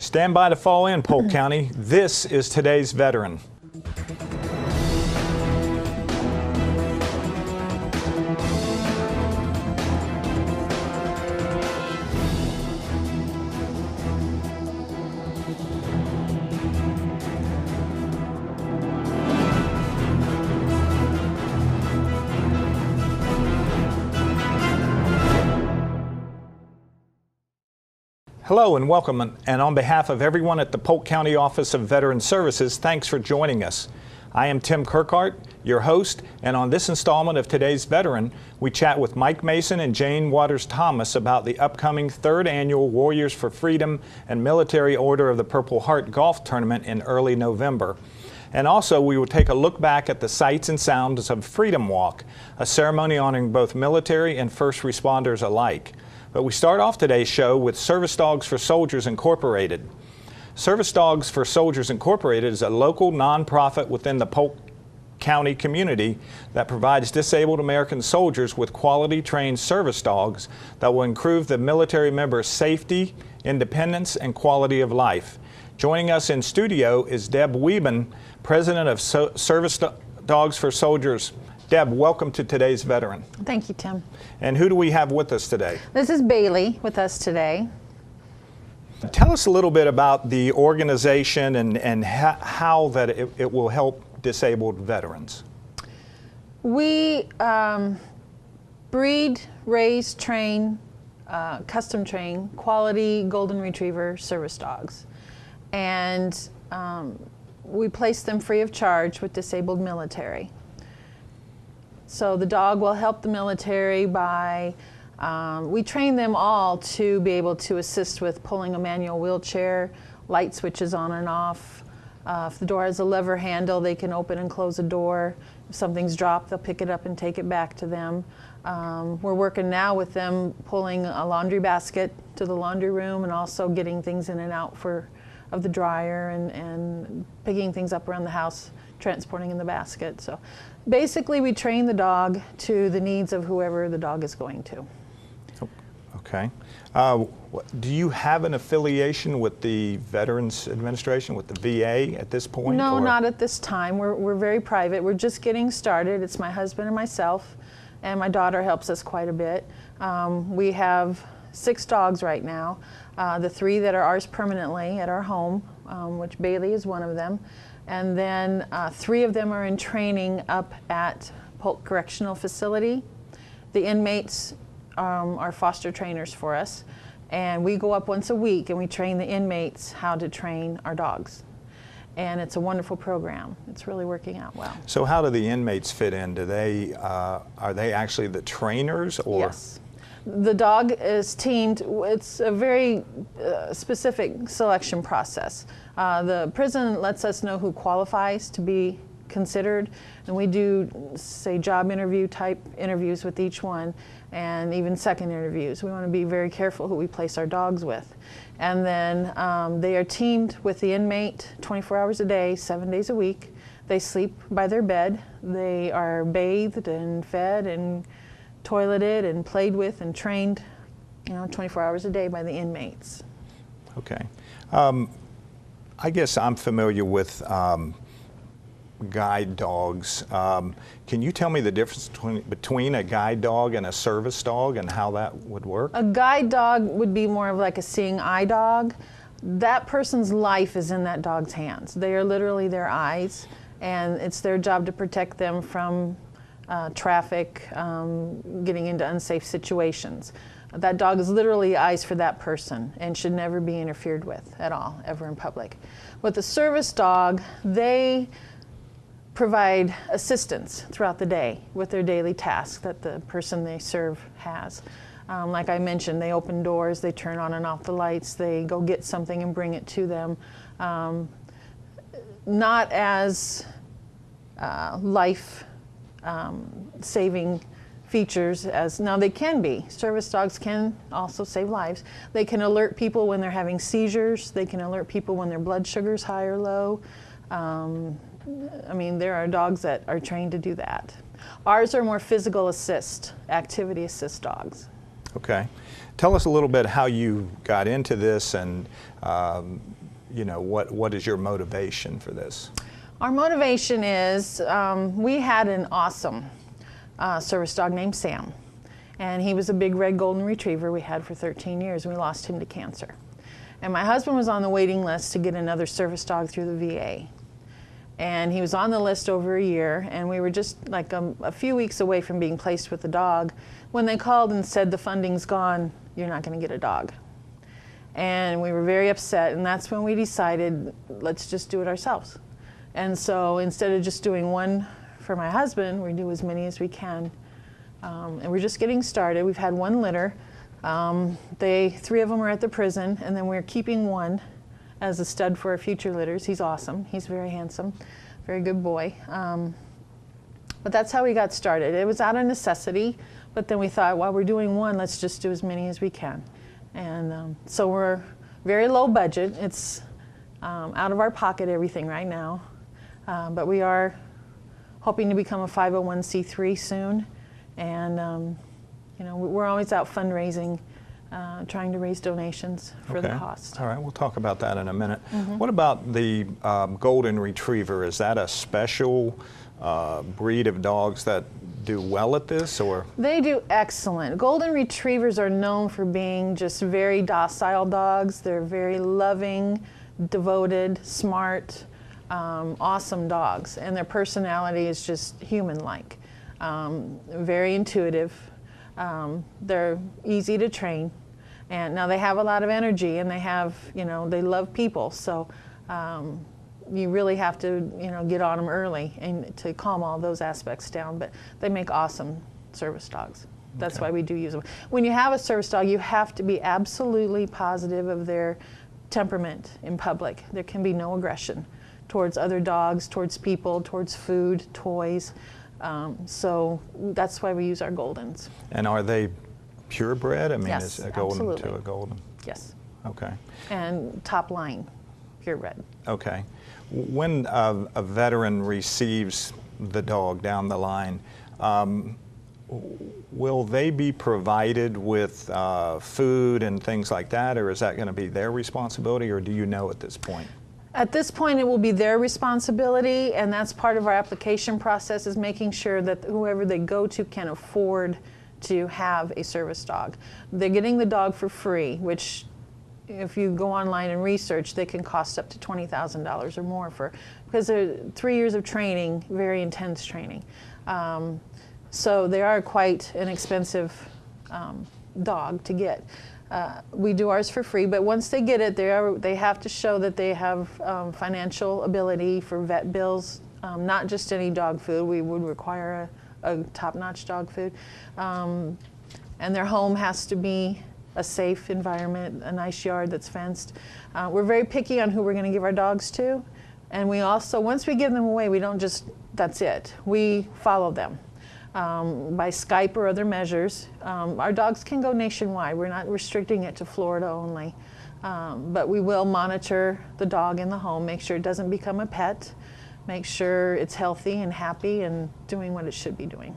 Stand by to fall in, Polk County. This is today's veteran. Hello and welcome, and on behalf of everyone at the Polk County Office of Veteran Services, thanks for joining us. I am Tim Kirkhart, your host, and on this installment of Today's Veteran, we chat with Mike Mason and Jane Waters Thomas about the upcoming 3rd Annual Warriors for Freedom and Military Order of the Purple Heart Golf Tournament in early November. And also, we will take a look back at the sights and sounds of Freedom Walk, a ceremony honoring both military and first responders alike. But we start off today's show with Service Dogs for Soldiers Incorporated. Service Dogs for Soldiers Incorporated is a local nonprofit within the Polk County community that provides disabled American soldiers with quality trained service dogs that will improve the military members' safety, independence, and quality of life. Joining us in studio is Deb Wieben, President of Service Dogs for Soldiers. Deb, welcome to today's veteran. Thank you, Tim. And who do we have with us today? This is Bailey with us today. Tell us a little bit about the organization and how that it will help disabled veterans. We breed, raise, train, custom train quality golden retriever service dogs. And we place them free of charge with disabled military. So the dog will help the military by, we train them all to be able to assist with pulling a manual wheelchair, light switches on and off. If the door has a lever handle, they can open and close the door. If something's dropped, they'll pick it up and take it back to them. We're working now with them pulling a laundry basket to the laundry room and also getting things in and out of the dryer and picking things up around the house, transporting in the basket. So basically we train the dog to the needs of whoever the dog is going to. Okay. Do you have an affiliation with the Veterans Administration, with the VA at this point? No, not at this time. We're very private. We're just getting started. It's my husband and myself, and my daughter helps us quite a bit. We have 6 dogs right now. The 3 that are ours permanently at our home, which Bailey is one of them. And then 3 of them are in training up at Polk Correctional Facility. The inmates are foster trainers for us. And we go up once a week and we train the inmates how to train our dogs. And it's a wonderful program. It's really working out well. So how do the inmates fit in? Do they, are they actually the trainers? Or? Yes. The dog is teamed. It's a very specific selection process. The prison lets us know who qualifies to be considered, and we do, say, job interview type interviews with each one, and even second interviews. We want to be very careful who we place our dogs with. And then they are teamed with the inmate 24 hours a day, 7 days a week. They sleep by their bed. They are bathed and fed and toileted and played with and trained, 24 hours a day by the inmates. Okay. I guess I'm familiar with guide dogs. Can you tell me the difference between a guide dog and a service dog and how that would work? A guide dog would be more of like a seeing eye dog. That person's life is in that dog's hands. They are literally their eyes, and it's their job to protect them from traffic, getting into unsafe situations. That dog is literally eyes for that person and should never be interfered with at all, ever in public. With the service dog, they provide assistance throughout the day with their daily tasks that the person they serve has. Like I mentioned, they open doors, they turn on and off the lights, they go get something and bring it to them. Not as life saving features as, now they can be. Service dogs can also save lives. They can alert people when they're having seizures. They can alert people when their blood sugar's high or low. I mean, there are dogs that are trained to do that. Ours are more physical assist, activity assist dogs. Okay. Tell us a little bit how you got into this, and you know, what is your motivation for this? Our motivation is we had an awesome service dog named Sam, and he was a big red golden retriever we had for 13 years. We lost him to cancer. And my husband was on the waiting list to get another service dog through the VA. And he was on the list over a year, and we were just like a few weeks away from being placed with the dog when they called and said, the funding's gone, you're not going to get a dog. And we were very upset, and that's when we decided, let's just do it ourselves. And so instead of just doing one for my husband, we do as many as we can. And we're just getting started. We've had one litter. 3 of them are at the prison, and then we're keeping one as a stud for our future litters. He's awesome. He's very handsome, very good boy. But that's how we got started. It was out of necessity, but then we thought, while we're doing one, let's just do as many as we can. And so we're very low budget. It's out of our pocket, everything right now. But we are hoping to become a 501c3 soon. And you know, we're always out fundraising, trying to raise donations for the cost. All right, we'll talk about that in a minute. What about the golden retriever? Is that a special breed of dogs that do well at this, or? They do excellent. Golden retrievers are known for being just very docile dogs. They're very loving, devoted, smart, awesome dogs, and their personality is just human-like. Very intuitive. They're easy to train, and now they have a lot of energy, and they have, you know, they love people, so you really have to, you know, get on them early and to calm all those aspects down. But they make awesome service dogs. That's why we do use them. When you have a service dog, you have to be absolutely positive of their temperament in public. There can be no aggression towards other dogs, towards people, towards food, toys. So that's why we use our Goldens. And are they purebred? I mean, yes, is a golden absolutely. to a golden? Yes. Okay. And top line, purebred. Okay. When a veteran receives the dog down the line, will they be provided with food and things like that, or is that going to be their responsibility, or do you know at this point? At this point, it will be their responsibility, and that's part of our application process, is making sure that whoever they go to can afford to have a service dog. They're getting the dog for free, which if you go online and research, they can cost up to $20,000 or more because they're 3 years of training, very intense training. So they are quite an expensive dog to get. We do ours for free, but once they get it, they have to show that they have financial ability for vet bills, not just any dog food. We would require a top-notch dog food. And their home has to be a safe environment, a nice yard that's fenced. We're very picky on who we're going to give our dogs to. And we also, once we give them away, we don't just, that's it. We follow them. By Skype or other measures. Our dogs can go nationwide. We're not restricting it to Florida only. But we will monitor the dog in the home, make sure it doesn't become a pet, make sure it's healthy and happy and doing what it should be doing.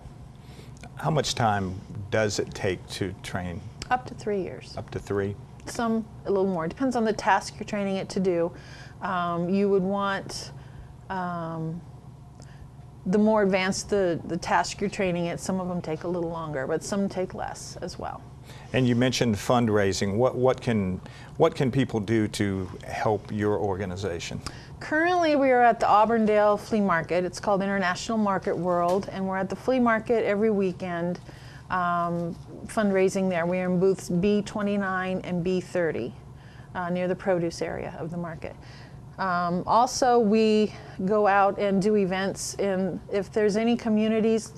How much time does it take to train? Up to 3 years. Up to 3? Some a little more. It depends on the task you're training it to do. You would want the more advanced the task you're training it, some of them take a little longer, but some take less as well. And you mentioned fundraising. What can people do to help your organization? Currently, we are at the Auburndale Flea Market. It's called International Market World, and we're at the flea market every weekend fundraising there. We're in booths B29 and B30 near the produce area of the market. Also, we go out and do events if there's any communities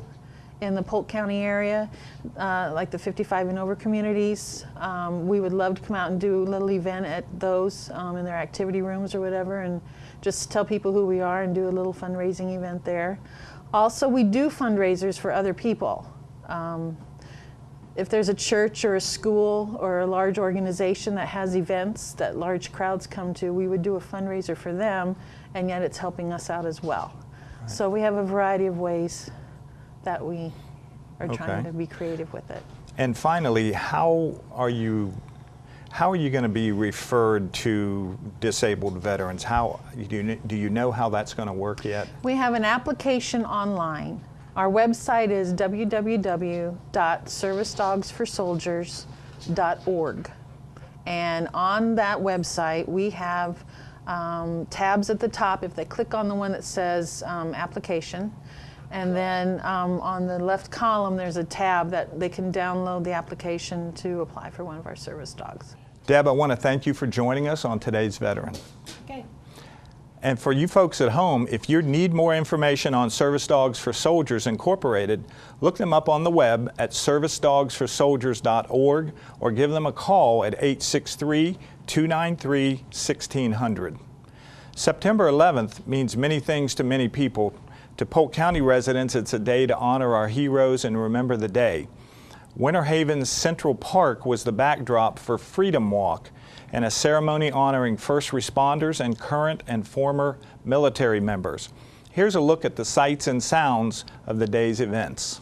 in the Polk County area, like the 55 and over communities, we would love to come out and do a little event at those in their activity rooms or whatever, and just tell people who we are and do a little fundraising event there. Also, we do fundraisers for other people. If there's a church or a school or a large organization that has events that large crowds come to, we would do a fundraiser for them, and yet it's helping us out as well. Right. So we have a variety of ways that we are trying to be creative with it. And finally, how are you going to be referred to disabled veterans? How do you know how that's going to work yet? We have an application online. Our website is www.servicedogsforsoldiers.org. And on that website, we have tabs at the top. If they click on the one that says application, and then on the left column, there's a tab that they can download the application to apply for one of our service dogs. Deb, I want to thank you for joining us on today's Veteran. Okay. And for you folks at home, if you need more information on Service Dogs for Soldiers Incorporated, look them up on the web at servicedogsforsoldiers.org or give them a call at 863-293-1600. September 11th means many things to many people. To Polk County residents, it's a day to honor our heroes and remember the day. Winter Haven's Central Park was the backdrop for Freedom Walk and a ceremony honoring first responders and current and former military members. Here's a look at the sights and sounds of the day's events.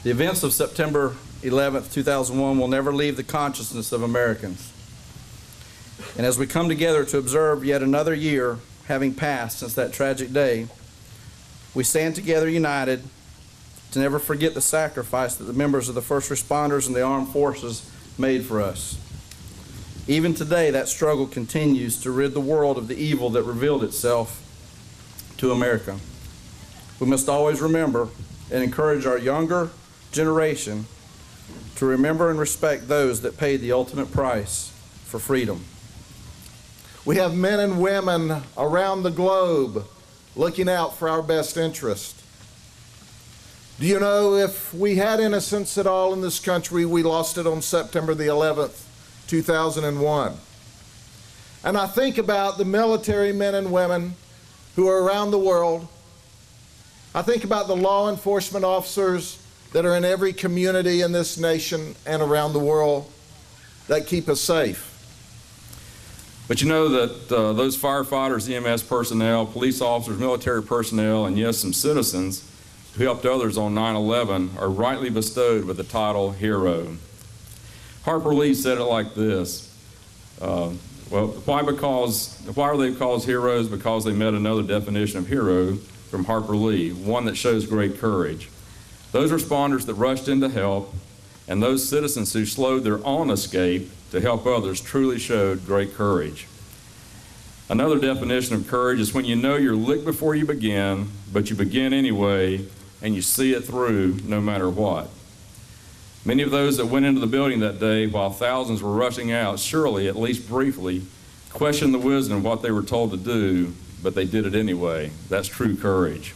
The events of September 11th, 2001 will never leave the consciousness of Americans. And as we come together to observe yet another year having passed since that tragic day, we stand together united to never forget the sacrifice that the members of the first responders and the armed forces made for us. Even today, that struggle continues to rid the world of the evil that revealed itself to America. We must always remember and encourage our younger generation to remember and respect those that paid the ultimate price for freedom. We have men and women around the globe looking out for our best interest. Do you know, if we had innocence at all in this country, we lost it on September the 11th, 2001. And I think about the military men and women who are around the world. I think about the law enforcement officers that are in every community in this nation and around the world that keep us safe. But you know that those firefighters, EMS personnel, police officers, military personnel, and yes, some citizens who helped others on 9/11 are rightly bestowed with the title hero. Harper Lee said it like this, why are they called heroes? Because they met another definition of hero from Harper Lee, one that shows great courage. Those responders that rushed in to help and those citizens who slowed their own escape to help others truly showed great courage. Another definition of courage is when you know you're licked before you begin, but you begin anyway, and you see it through no matter what. Many of those that went into the building that day while thousands were rushing out surely, at least briefly, questioned the wisdom of what they were told to do, but they did it anyway. That's true courage.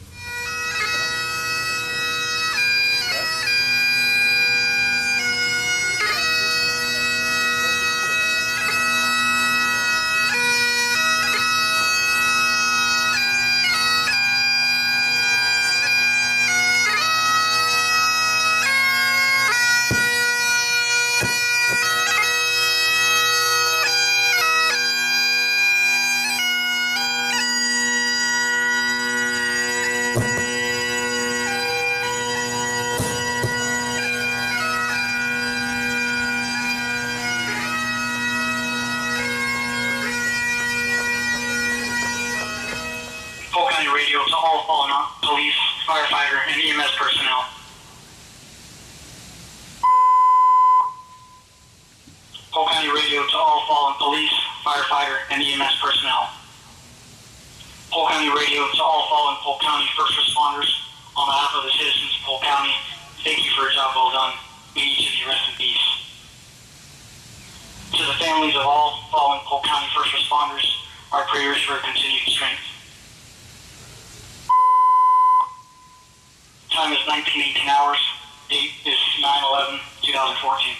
Polk County Radio to all fallen police, firefighter, and EMS personnel. Polk County Radio to all fallen police, firefighter, and EMS personnel. County Radio to all fallen Polk County first responders. On behalf of the citizens of Polk County, thank you for a job well done. May each of you rest in peace. To the families of all fallen Polk County first responders, our prayers for continued strength. Time is 19:18 hours. Date is 9/11/2014.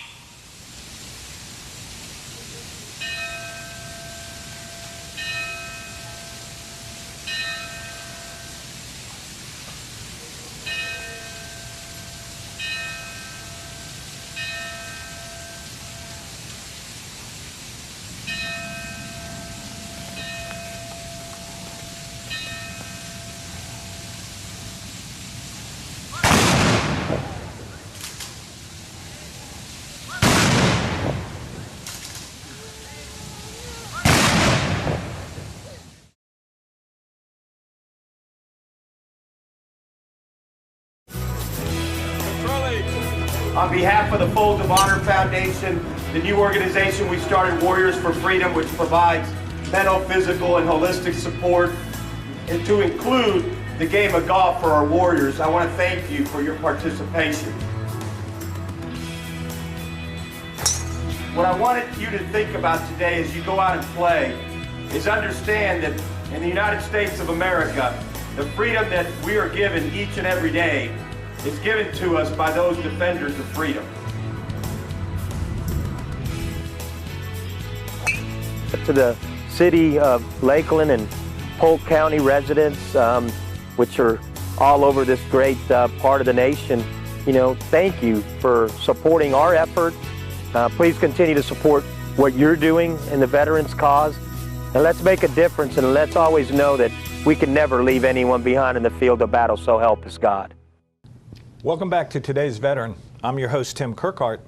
On behalf of the Folds of Honor Foundation, the new organization we started, Warriors for Freedom, which provides mental, physical, and holistic support, and to include the game of golf for our Warriors, I want to thank you for your participation. What I wanted you to think about today as you go out and play is understand that in the United States of America, the freedom that we are given each and every day is given to us by those defenders of freedom. To the city of Lakeland and Polk County residents, which are all over this great part of the nation, thank you for supporting our effort. Please continue to support what you're doing in the veterans cause. And let's make a difference, and let's always know that we can never leave anyone behind in the field of battle, so help us God. Welcome back to Today's Veteran. I'm your host, Tim Kirkhart.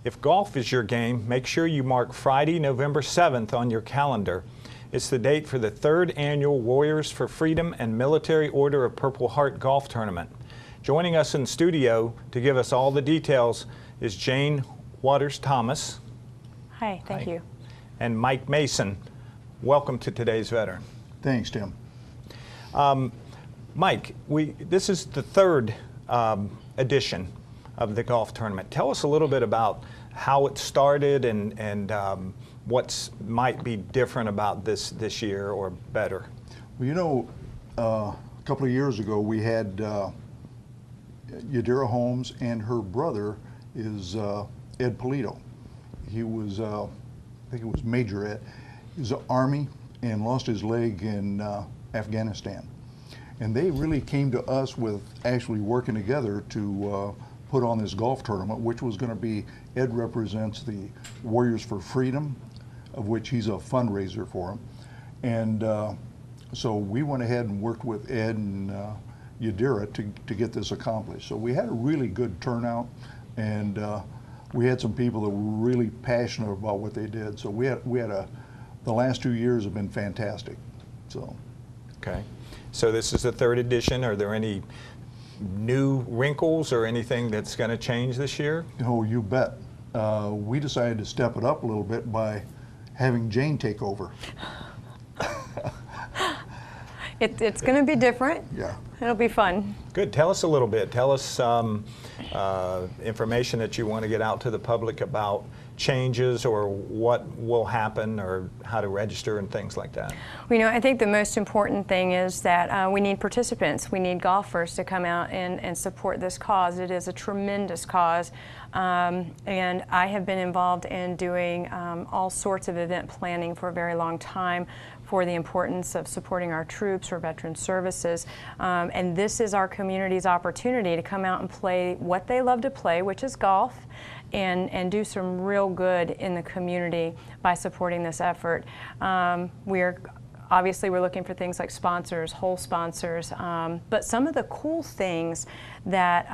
If golf is your game, make sure you mark Friday, November 7th on your calendar. It's the date for the 3rd annual Warriors for Freedom and Military Order of Purple Heart Golf Tournament. Joining us in studio to give us all the details is Jane Waters-Thomas. Hi, thank you. And Mike Mason. Welcome to Today's Veteran. Thanks, Tim. Mike, this is the 3rd edition of the golf tournament. Tell us a little bit about how it started and what might be different about this year or better. Well, a couple of years ago we had Yadira Holmes, and her brother is Ed Polito. He was, I think it was Major Ed. He was in the Army and lost his leg in Afghanistan. And they really came to us with actually working together to put on this golf tournament, which was going to be, Ed represents the Warriors for Freedom, of which he's a fundraiser for them. And so we went ahead and worked with Ed and Yadira to get this accomplished. So we had a really good turnout, and we had some people that were really passionate about what they did. So the last 2 years have been fantastic. So. Okay. So this is the 3rd edition. Are there any new wrinkles or anything that's going to change this year? Oh, you bet. We decided to step it up a little bit by having Jane take over. It's going to be different. Yeah. It'll be fun. Good. Tell us a little bit. Tell us information that you want to get out to the public about changes or what will happen or how to register and things like that. Well, I think the most important thing is that we need participants. We need golfers to come out and support this cause. It is a tremendous cause. And I have been involved in doing all sorts of event planning for a very long time for the importance of supporting our troops or veteran services. And this is our community's opportunity to come out and play what they love to play, which is golf, and do some real good in the community by supporting this effort. Obviously, we're looking for things like sponsors, whole sponsors, but some of the cool things that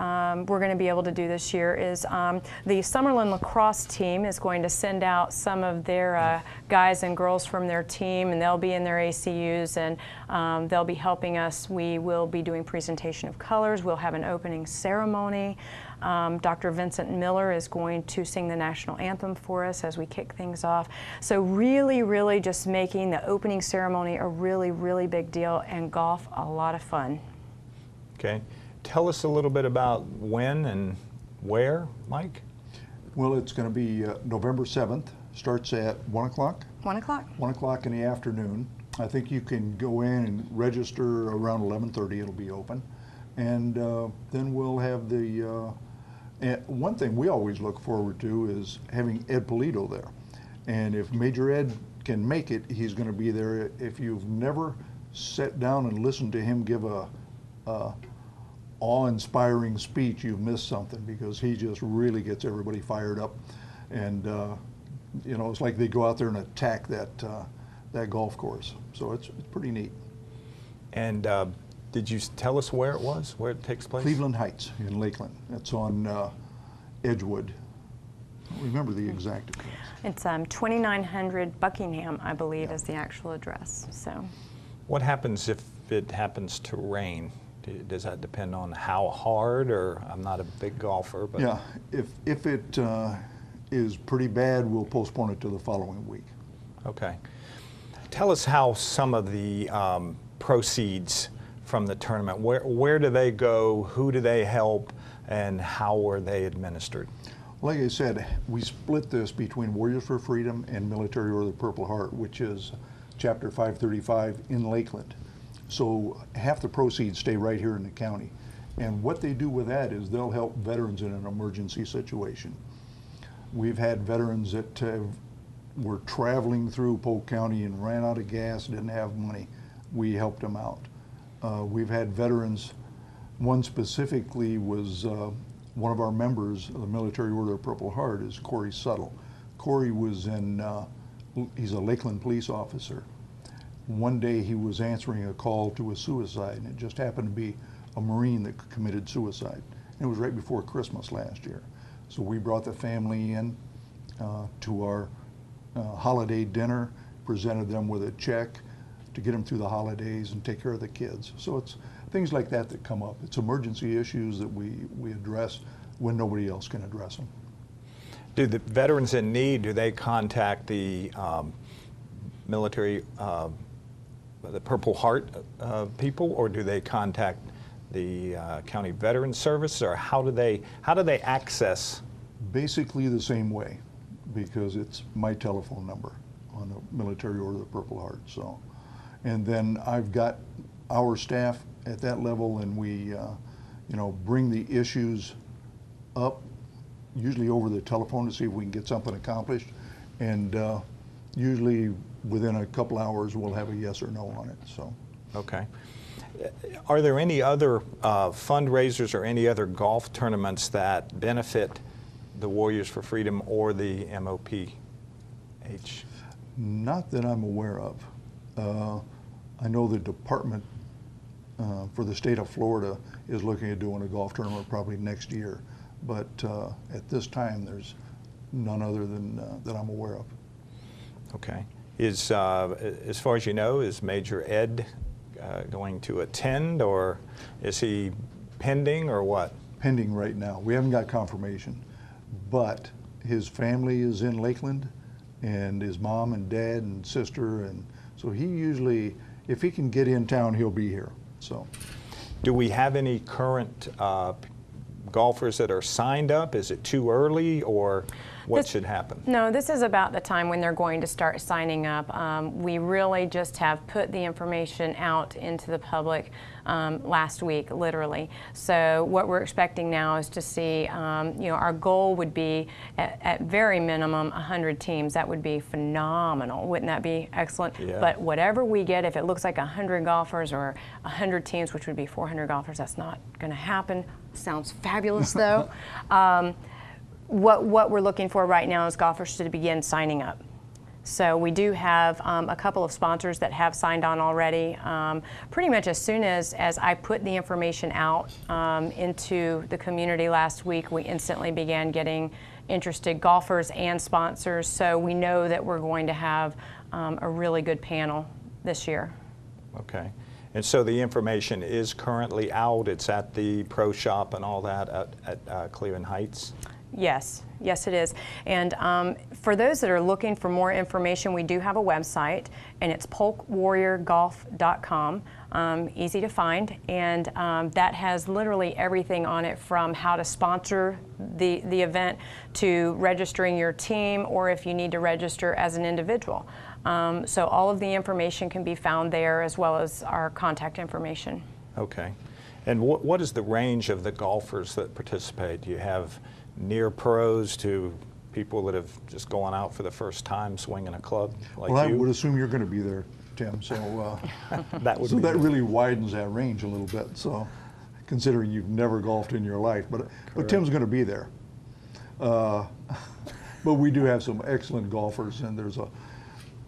we're going to be able to do this year is the Summerlin lacrosse team is going to send out some of their guys and girls from their team, and they'll be in their ACUs, and They'll be helping us. We will be doing presentation of colors. We'll have an opening ceremony. Dr. Vincent Miller is going to sing the national anthem for us as we kick things off. So really, really just making the opening ceremony a really, really big deal, and golf a lot of fun. Okay. Tell us a little bit about when and where, Mike? Well, it's going to be November 7th. Starts at 1 o'clock. 1 o'clock. 1 o'clock in the afternoon. I think you can go in and register around 11:30. It'll be open. And then we'll have the, one thing we always look forward to is having Ed Polito there. And if Major Ed can make it, he's going to be there. If you've never sat down and listened to him give a awe-inspiring speech, you've missed something, because he just really gets everybody fired up. And you know, it's like they go out there and attack that golf course. So it's pretty neat. And did you tell us where it was, where it takes place? Cleveland Heights in Lakeland. It's on Edgewood. I don't remember the exact address. It's 2900 Buckingham, I believe, is the actual address. So, what happens if it happens to rain? Does that depend on how hard, or I'm not a big golfer, but yeah, if it is pretty bad, we'll postpone it to the following week. Okay. Tell us how some of the proceeds from the tournament, where do they go, who do they help, and how are they administered? Like I said, we split this between Warriors for Freedom and Military Order of the Purple Heart, which is Chapter 535 in Lakeland. So half the proceeds stay right here in the county. And what they do with that is they'll help veterans in an emergency situation. We've had veterans that were traveling through Polk County and ran out of gas, didn't have money. We helped them out. We've had veterans, one specifically was one of our members of the Military Order of Purple Heart is Corey Suttle. Corey was he's a Lakeland police officer. One day he was answering a call to a suicide, and it just happened to be a Marine that committed suicide. And it was right before Christmas last year. So we brought the family in to our holiday dinner, presented them with a check to get them through the holidays and take care of the kids. So it's things like that that come up. It's emergency issues that we address when nobody else can address them. Do the veterans in need, do they contact the military, the Purple Heart people, or do they contact the County Veterans Service, or how do they access? Basically the same way, because it's my telephone number on the Military Order of the Purple Heart. So, and then I've got our staff at that level, and we you know, bring the issues up, usually over the telephone, to see if we can get something accomplished, and usually within a couple hours we'll have a yes or no on it. So, okay. Are there any other fundraisers or any other golf tournaments that benefit the Warriors for Freedom or the MOPH? Not that I'm aware of. I know the department for the state of Florida is looking at doing a golf tournament probably next year, but at this time there's none other than that I'm aware of. Okay. Is as far as you know, is Major Ed going to attend, or is he pending, or what? Pending right now. We haven't got confirmation, but his family is in Lakeland, and his mom and dad and sister, and so he usually, if he can get in town, he'll be here. So, do we have any current golfers that are signed up? Is it too early, or what should happen? No, this is about the time when they're going to start signing up. We really just have put the information out into the public last week, literally. So what we're expecting now is to see, you know, our goal would be at very minimum 100 teams. That would be phenomenal. Wouldn't that be excellent? Yeah. But whatever we get, if it looks like 100 golfers or 100 teams, which would be 400 golfers, that's not going to happen. Sounds fabulous, though. What we're looking for right now is golfers to begin signing up. So we do have a couple of sponsors that have signed on already. Pretty much as soon as I put the information out into the community last week, we instantly began getting interested golfers and sponsors. So we know that we're going to have a really good panel this year. Okay. And so the information is currently out. It's at the Pro Shop and all that at Cleveland Heights? Yes, yes it is. And for those that are looking for more information, we do have a website, and it's polkwarriorgolf.com. Easy to find, and that has literally everything on it, from how to sponsor the event to registering your team, or if you need to register as an individual. So all of the information can be found there, as well as our contact information. Okay. And what is the range of the golfers that participate? Do you have near pros to people that have just gone out for the first time swinging a club like well, you? I would assume you're going to be there, Tim, so that really widens that range a little bit, so considering you've never golfed in your life, but Tim's going to be there. But we do have some excellent golfers, and there's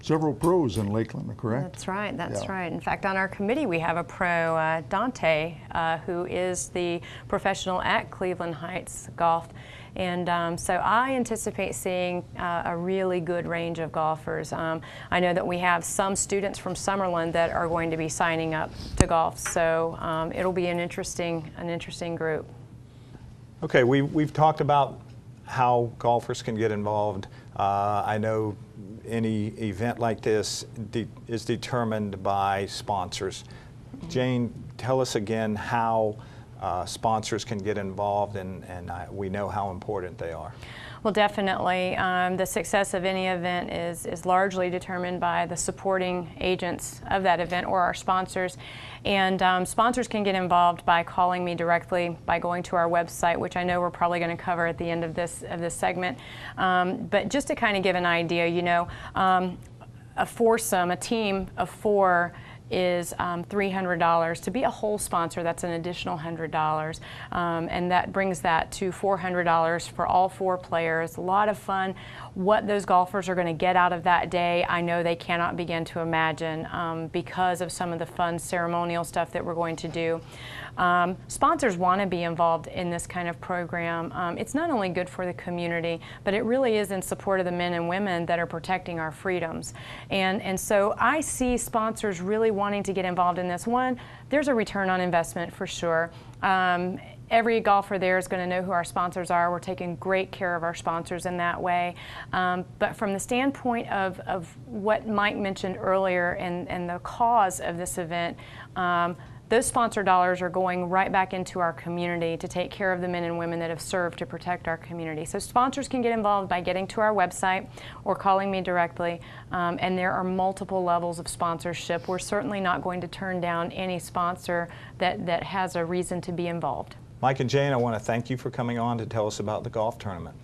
several pros in Lakeland, correct? That's right, that's Yeah. right. In fact, on our committee we have a pro, Dante, who is the professional at Cleveland Heights Golf. And so I anticipate seeing a really good range of golfers. I know that we have some students from Summerlin that are going to be signing up to golf, so it'll be an interesting group. Okay, we've talked about how golfers can get involved. I know any event like this is determined by sponsors. Jane, tell us again how sponsors can get involved, and we know how important they are. Well, definitely. The success of any event is largely determined by the supporting agents of that event, or our sponsors. And sponsors can get involved by calling me directly, by going to our website, which I know we're probably going to cover at the end of this segment. But just to kind of give an idea, you know, a foursome, a team of four, is $300. To be a whole sponsor, that's an additional $100, and that brings that to $400 for all four players. A lot of fun. What those golfers are going to get out of that day, I know they cannot begin to imagine, because of some of the fun ceremonial stuff that we're going to do. Sponsors want to be involved in this kind of program. It's not only good for the community, but it really is in support of the men and women that are protecting our freedoms. And so I see sponsors really wanting to get involved in this. One, there's a return on investment for sure. Every golfer there is going to know who our sponsors are. We're taking great care of our sponsors in that way. But from the standpoint of what Mike mentioned earlier and the cause of this event, those sponsor dollars are going right back into our community to take care of the men and women that have served to protect our community. So sponsors can get involved by getting to our website or calling me directly, and there are multiple levels of sponsorship. We're certainly not going to turn down any sponsor that has a reason to be involved. Mike and Jane, I want to thank you for coming on to tell us about the golf tournament.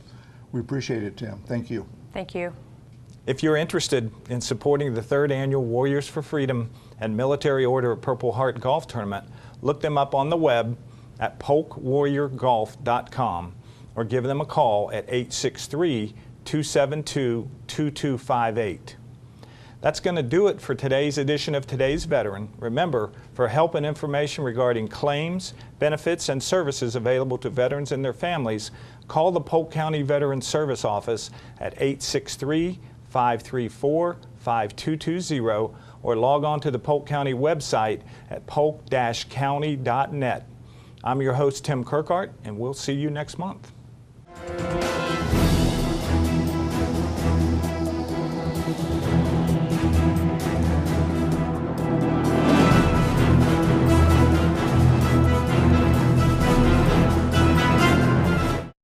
We appreciate it, Tim. Thank you. Thank you. If you're interested in supporting the 3rd Annual Warriors for Freedom and Military Order of Purple Heart Golf Tournament, look them up on the web at polkwarriorgolf.com or give them a call at 863-272-2258. That's going to do it for today's edition of Today's Veteran. Remember, for help and information regarding claims, benefits, and services available to veterans and their families, call the Polk County Veteran Service Office at 863-534-5220 or log on to the Polk County website at polk-county.net. I'm your host, Tim Kirkhart, and we'll see you next month.